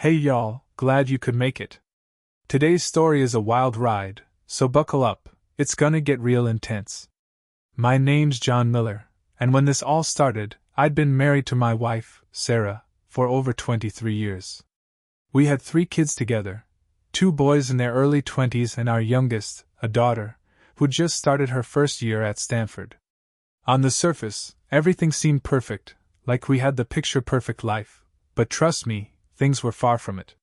Hey y'all, glad you could make it. Today's story is a wild ride, so buckle up, it's gonna get real intense. My name's John Miller, and when this all started, I'd been married to my wife, Sarah, for over 23 years. We had 3 kids together, 2 boys in their early 20s and our youngest, a daughter, who just started her first year at Stanford. On the surface, everything seemed perfect, like we had the picture-perfect life, but trust me, things were far from it.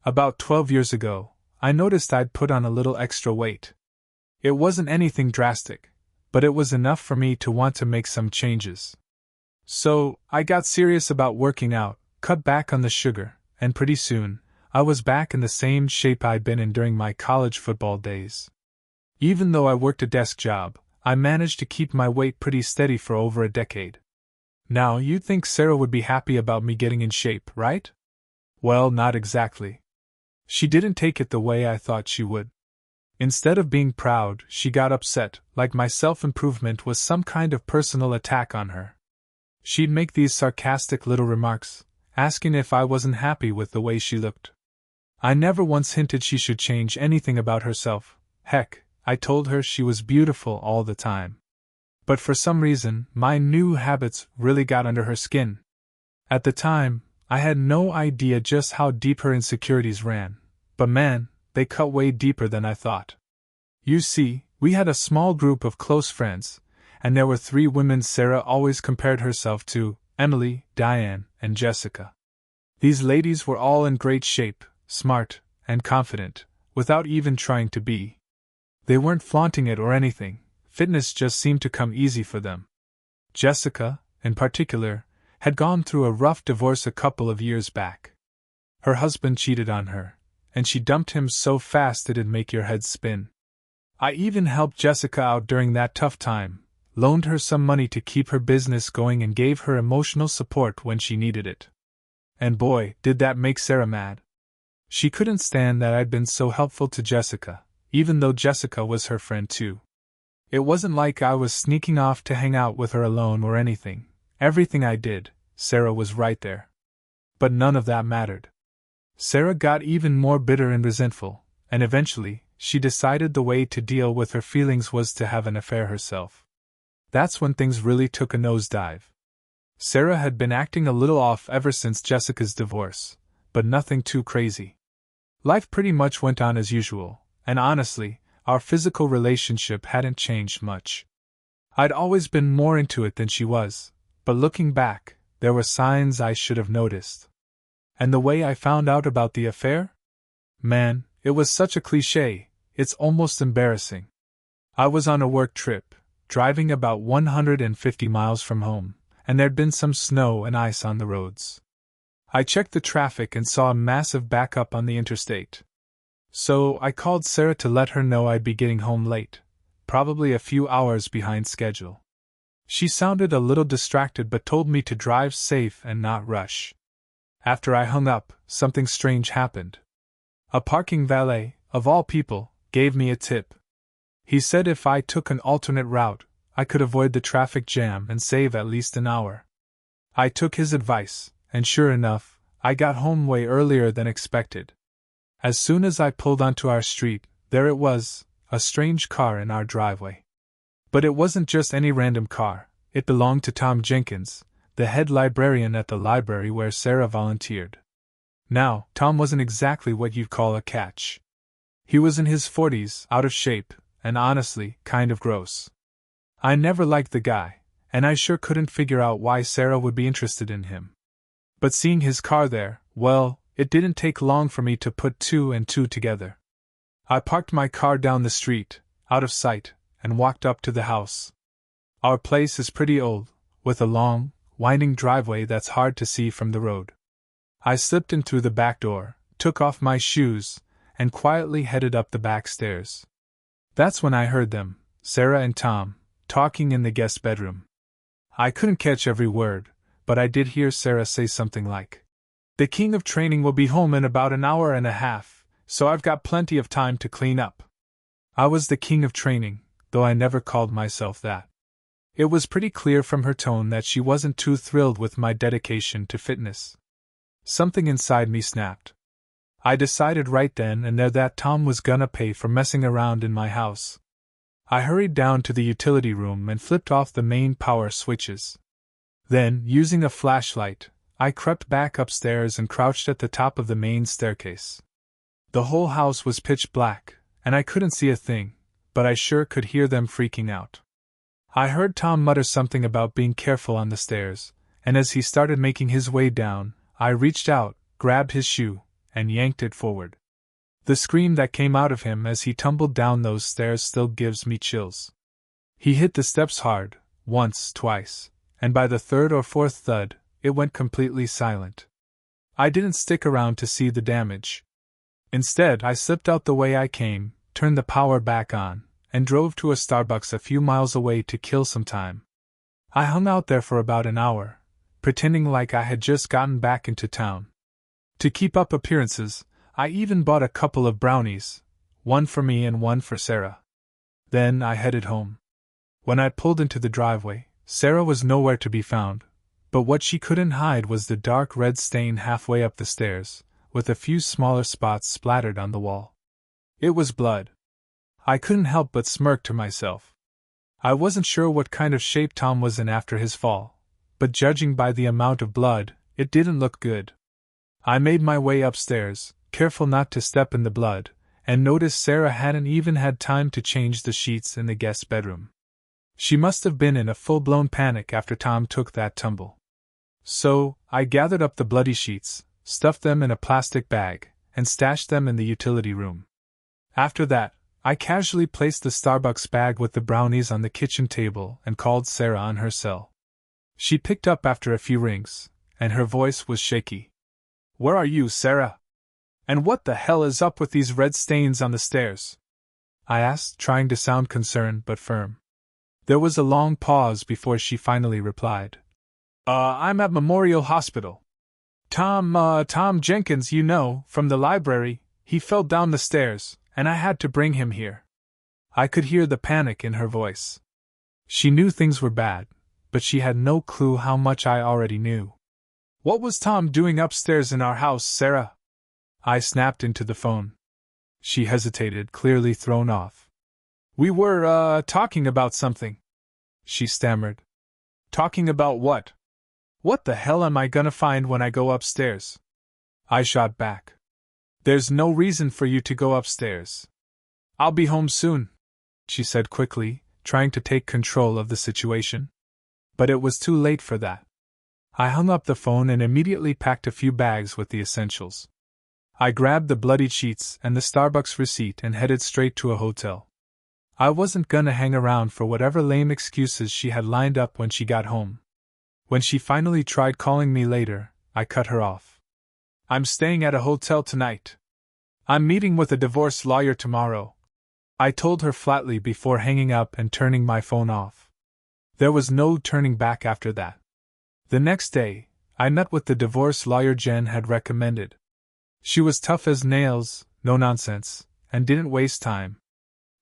About 12 years ago, I noticed I'd put on a little extra weight. It wasn't anything drastic, but it was enough for me to want to make some changes. So, I got serious about working out, cut back on the sugar, and pretty soon, I was back in the same shape I'd been in during my college football days. Even though I worked a desk job, I managed to keep my weight pretty steady for over a decade. Now, you'd think Sarah would be happy about me getting in shape, right? Well, not exactly. She didn't take it the way I thought she would. Instead of being proud, she got upset, like my self-improvement was some kind of personal attack on her. She'd make these sarcastic little remarks, asking if I wasn't happy with the way she looked. I never once hinted she should change anything about herself. Heck, I told her she was beautiful all the time. But for some reason, my new habits really got under her skin. At the time, I had no idea just how deep her insecurities ran, but man, they cut way deeper than I thought. You see, we had a small group of close friends, and there were 3 women Sarah always compared herself to: Emily, Diane, and Jessica. These ladies were all in great shape, smart, and confident, without even trying to be. They weren't flaunting it or anything, fitness just seemed to come easy for them. Jessica, in particular, had gone through a rough divorce a couple of years back. Her husband cheated on her, and she dumped him so fast it'd make your head spin. I even helped Jessica out during that tough time, loaned her some money to keep her business going and gave her emotional support when she needed it. And boy, did that make Sarah mad. She couldn't stand that I'd been so helpful to Jessica, even though Jessica was her friend too. It wasn't like I was sneaking off to hang out with her alone or anything. Everything I did, Sarah was right there. But none of that mattered. Sarah got even more bitter and resentful, and eventually, she decided the way to deal with her feelings was to have an affair herself. That's when things really took a nosedive. Sarah had been acting a little off ever since Jessica's divorce, but nothing too crazy. Life pretty much went on as usual, and honestly, our physical relationship hadn't changed much. I'd always been more into it than she was, but looking back, there were signs I should have noticed. And the way I found out about the affair? Man, it was such a cliché, it's almost embarrassing. I was on a work trip, driving about 150 miles from home, and there'd been some snow and ice on the roads. I checked the traffic and saw a massive backup on the interstate. So I called Sarah to let her know I'd be getting home late, probably a few hours behind schedule. She sounded a little distracted but told me to drive safe and not rush. After I hung up, something strange happened. A parking valet, of all people, gave me a tip. He said if I took an alternate route, I could avoid the traffic jam and save at least an hour. I took his advice, and sure enough, I got home way earlier than expected. As soon as I pulled onto our street, there it was, a strange car in our driveway. But it wasn't just any random car, it belonged to Tom Jenkins, the head librarian at the library where Sarah volunteered. Now, Tom wasn't exactly what you'd call a catch. He was in his 40s, out of shape, and honestly, kind of gross. I never liked the guy, and I sure couldn't figure out why Sarah would be interested in him. But seeing his car there, well, it didn't take long for me to put 2 and 2 together. I parked my car down the street, out of sight, and walked up to the house. Our place is pretty old, with a long, winding driveway that's hard to see from the road. I slipped in through the back door, took off my shoes, and quietly headed up the back stairs. That's when I heard them, Sarah and Tom, talking in the guest bedroom. I couldn't catch every word, but I did hear Sarah say something like, "The king of training will be home in about an hour and a half, so I've got plenty of time to clean up." I was the king of training, though I never called myself that. It was pretty clear from her tone that she wasn't too thrilled with my dedication to fitness. something inside me snapped. I decided right then and there that Tom was gonna pay for messing around in my house. I hurried down to the utility room and flipped off the main power switches. Then, using a flashlight, I crept back upstairs and crouched at the top of the main staircase. The whole house was pitch black, and I couldn't see a thing, but I sure could hear them freaking out. I heard Tom mutter something about being careful on the stairs, and as he started making his way down, I reached out, grabbed his shoe, and yanked it forward. The scream that came out of him as he tumbled down those stairs still gives me chills. He hit the steps hard, once, twice, and by the third or fourth thud, it went completely silent. I didn't stick around to see the damage. Instead, I slipped out the way I came, turned the power back on, and drove to a Starbucks a few miles away to kill some time. I hung out there for about an hour, pretending like I had just gotten back into town. To keep up appearances, I even bought a couple of brownies, one for me and one for Sarah. Then I headed home. When I pulled into the driveway, Sarah was nowhere to be found, but what she couldn't hide was the dark red stain halfway up the stairs, with a few smaller spots splattered on the wall. It was blood. I couldn't help but smirk to myself. I wasn't sure what kind of shape Tom was in after his fall, but judging by the amount of blood, it didn't look good. I made my way upstairs, careful not to step in the blood, and noticed Sarah hadn't even had time to change the sheets in the guest bedroom. She must have been in a full-blown panic after Tom took that tumble. So, I gathered up the bloody sheets, stuffed them in a plastic bag, and stashed them in the utility room. After that, I casually placed the Starbucks bag with the brownies on the kitchen table and called Sarah on her cell. She picked up after a few rings, and her voice was shaky. "Where are you, Sarah? And what the hell is up with these red stains on the stairs?" I asked, trying to sound concerned but firm. There was a long pause before she finally replied. I'm at Memorial Hospital. Tom Jenkins, you know, from the library, he fell down the stairs, and I had to bring him here." I could hear the panic in her voice. She knew things were bad, but she had no clue how much I already knew. "What was Tom doing upstairs in our house, Sarah?" I snapped into the phone. She hesitated, clearly thrown off. "We were, talking about something," she stammered. "Talking about what? What the hell am I gonna find when I go upstairs?" I shot back. "There's no reason for you to go upstairs. I'll be home soon," she said quickly, trying to take control of the situation. But it was too late for that. I hung up the phone and immediately packed a few bags with the essentials. I grabbed the bloodied sheets and the Starbucks receipt and headed straight to a hotel. I wasn't gonna hang around for whatever lame excuses she had lined up when she got home. When she finally tried calling me later, I cut her off. "I'm staying at a hotel tonight. I'm meeting with a divorce lawyer tomorrow," I told her flatly before hanging up and turning my phone off. There was no turning back after that. The next day, I met with the divorce lawyer Jen had recommended. She was tough as nails, no nonsense, and didn't waste time.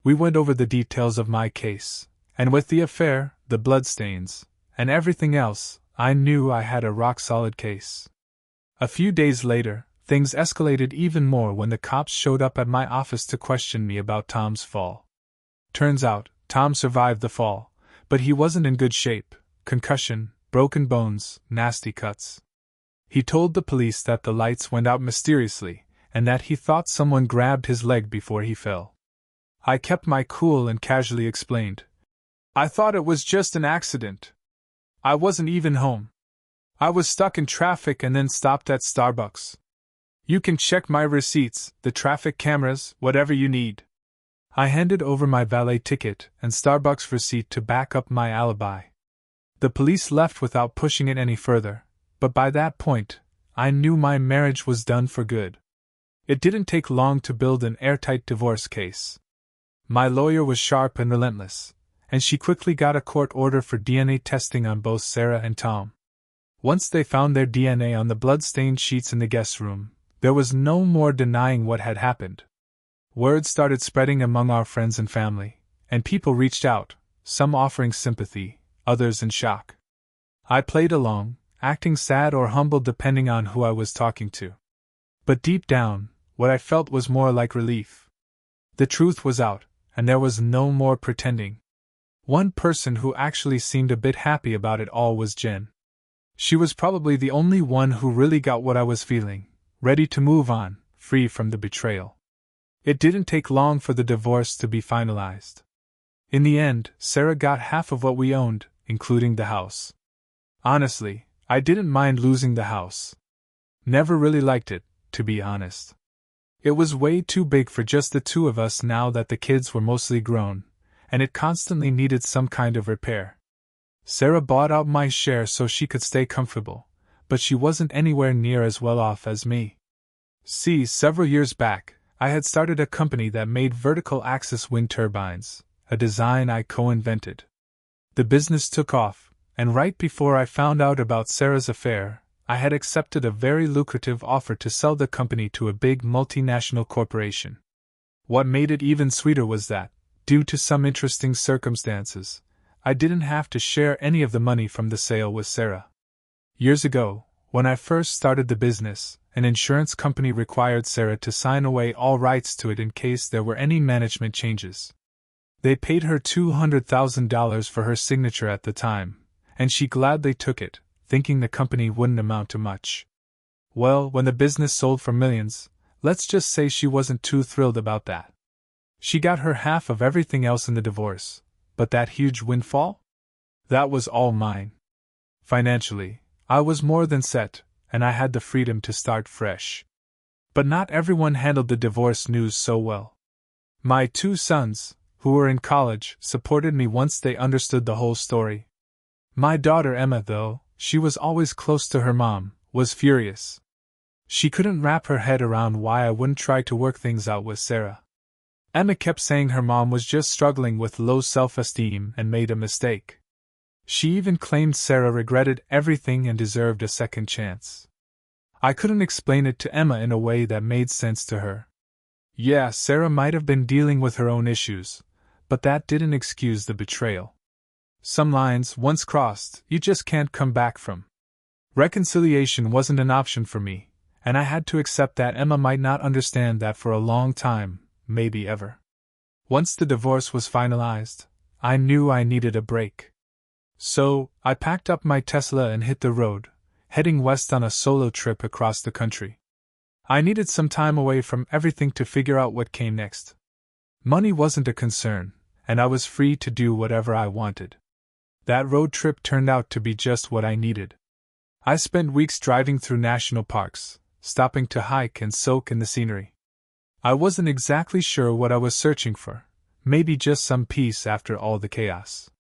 We went over the details of my case, and with the affair, the bloodstains, and everything else, I knew I had a rock-solid case. A few days later, things escalated even more when the cops showed up at my office to question me about Tom's fall. Turns out, Tom survived the fall, but he wasn't in good shape: concussion, broken bones, nasty cuts. He told the police that the lights went out mysteriously, and that he thought someone grabbed his leg before he fell. I kept my cool and casually explained, "I thought it was just an accident. I wasn't even home. I was stuck in traffic and then stopped at Starbucks. You can check my receipts, the traffic cameras, whatever you need." I handed over my valet ticket and Starbucks receipt to back up my alibi. The police left without pushing it any further, but by that point, I knew my marriage was done for good. It didn't take long to build an airtight divorce case. My lawyer was sharp and relentless, and she quickly got a court order for DNA testing on both Sarah and Tom. Once they found their DNA on the blood-stained sheets in the guest room, there was no more denying what had happened. Word started spreading among our friends and family, and people reached out, some offering sympathy, others in shock. I played along, acting sad or humble depending on who I was talking to. But deep down, what I felt was more like relief. The truth was out, and there was no more pretending. One person who actually seemed a bit happy about it all was Jen. She was probably the only one who really got what I was feeling, ready to move on, free from the betrayal. It didn't take long for the divorce to be finalized. In the end, Sarah got half of what we owned, including the house. Honestly, I didn't mind losing the house. Never really liked it, to be honest. It was way too big for just the two of us now that the kids were mostly grown, and it constantly needed some kind of repair. Sarah bought out my share so she could stay comfortable, but she wasn't anywhere near as well off as me. See, several years back, I had started a company that made vertical axis wind turbines, a design I co-invented. The business took off, and right before I found out about Sarah's affair, I had accepted a very lucrative offer to sell the company to a big multinational corporation. What made it even sweeter was that, due to some interesting circumstances, I didn't have to share any of the money from the sale with Sarah. Years ago, when I first started the business, an insurance company required Sarah to sign away all rights to it in case there were any management changes. They paid her $200,000 for her signature at the time, and she gladly took it, thinking the company wouldn't amount to much. Well, when the business sold for millions, let's just say she wasn't too thrilled about that. She got her half of everything else in the divorce, but that huge windfall? That was all mine. Financially, I was more than set, and I had the freedom to start fresh. But not everyone handled the divorce news so well. My two sons, who were in college, supported me once they understood the whole story. My daughter Emma, though, she was always close to her mom, was furious. She couldn't wrap her head around why I wouldn't try to work things out with Sarah. Emma kept saying her mom was just struggling with low self-esteem and made a mistake. She even claimed Sarah regretted everything and deserved a second chance. I couldn't explain it to Emma in a way that made sense to her. Yeah, Sarah might have been dealing with her own issues, but that didn't excuse the betrayal. Some lines, once crossed, you just can't come back from. Reconciliation wasn't an option for me, and I had to accept that Emma might not understand that for a long time, maybe ever. Once the divorce was finalized, I knew I needed a break. So, I packed up my Tesla and hit the road, heading west on a solo trip across the country. I needed some time away from everything to figure out what came next. Money wasn't a concern, and I was free to do whatever I wanted. That road trip turned out to be just what I needed. I spent weeks driving through national parks, stopping to hike and soak in the scenery. I wasn't exactly sure what I was searching for, maybe just some peace after all the chaos.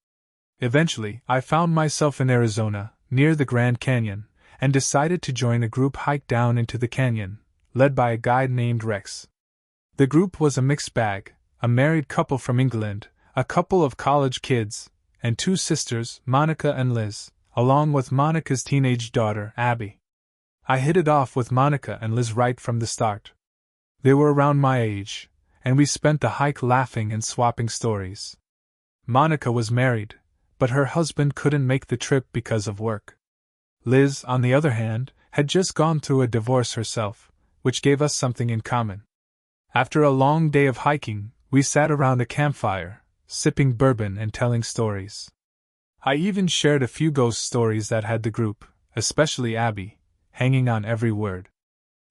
Eventually, I found myself in Arizona, near the Grand Canyon, and decided to join a group hike down into the canyon, led by a guide named Rex. The group was a mixed bag, a married couple from England, a couple of college kids, and two sisters, Monica and Liz, along with Monica's teenage daughter, Abby. I hit it off with Monica and Liz right from the start. They were around my age, and we spent the hike laughing and swapping stories. Monica was married, but her husband couldn't make the trip because of work. Liz, on the other hand, had just gone through a divorce herself, which gave us something in common. After a long day of hiking, we sat around a campfire, sipping bourbon and telling stories. I even shared a few ghost stories that had the group, especially Abby, hanging on every word.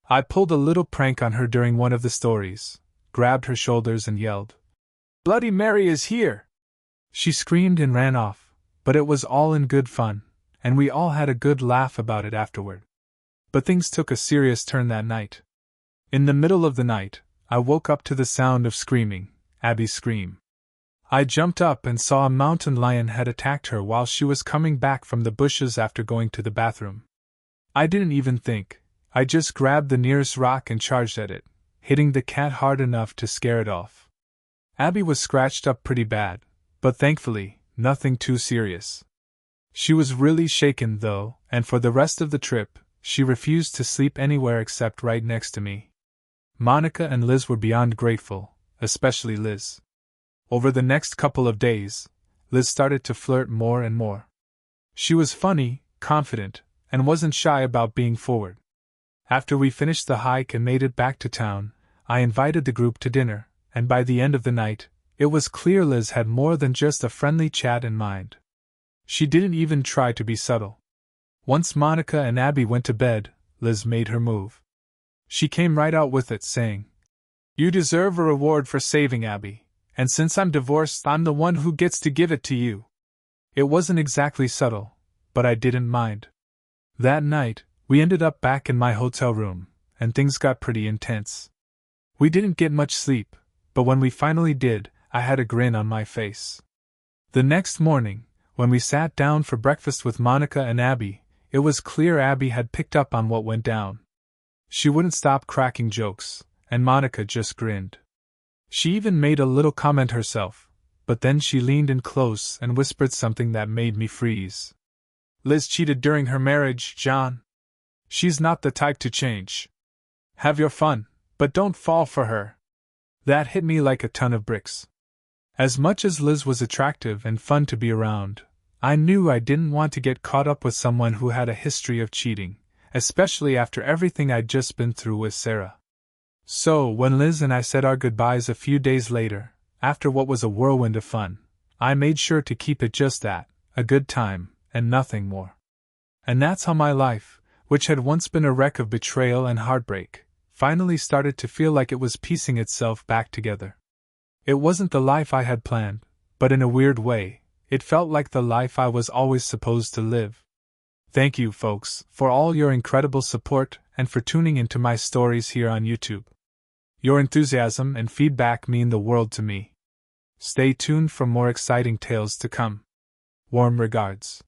I pulled a little prank on her during one of the stories, grabbed her shoulders and yelled, "Bloody Mary is here!" She screamed and ran off, but it was all in good fun, and we all had a good laugh about it afterward. But things took a serious turn that night. In the middle of the night, I woke up to the sound of screaming, Abby's scream. I jumped up and saw a mountain lion had attacked her while she was coming back from the bushes after going to the bathroom. I didn't even think, I just grabbed the nearest rock and charged at it, hitting the cat hard enough to scare it off. Abby was scratched up pretty bad, but thankfully, nothing too serious. She was really shaken though, and for the rest of the trip, she refused to sleep anywhere except right next to me. Monica and Liz were beyond grateful, especially Liz. Over the next couple of days, Liz started to flirt more and more. She was funny, confident, and wasn't shy about being forward. After we finished the hike and made it back to town, I invited the group to dinner, and by the end of the night, it was clear Liz had more than just a friendly chat in mind. She didn't even try to be subtle. Once Monica and Abby went to bed, Liz made her move. She came right out with it, saying, "You deserve a reward for saving Abby, and since I'm divorced, I'm the one who gets to give it to you." It wasn't exactly subtle, but I didn't mind. That night, we ended up back in my hotel room, and things got pretty intense. We didn't get much sleep, but when we finally did, I had a grin on my face. The next morning, when we sat down for breakfast with Monica and Abby, it was clear Abby had picked up on what went down. She wouldn't stop cracking jokes, and Monica just grinned. She even made a little comment herself, but then she leaned in close and whispered something that made me freeze. "Liz cheated during her marriage, John. She's not the type to change. Have your fun, but don't fall for her." That hit me like a ton of bricks. As much as Liz was attractive and fun to be around, I knew I didn't want to get caught up with someone who had a history of cheating, especially after everything I'd just been through with Sarah. So, when Liz and I said our goodbyes a few days later, after what was a whirlwind of fun, I made sure to keep it just that, a good time, and nothing more. And that's how my life, which had once been a wreck of betrayal and heartbreak, finally started to feel like it was piecing itself back together. It wasn't the life I had planned, but in a weird way, it felt like the life I was always supposed to live. Thank you, folks, for all your incredible support and for tuning into my stories here on YouTube. Your enthusiasm and feedback mean the world to me. Stay tuned for more exciting tales to come. Warm regards.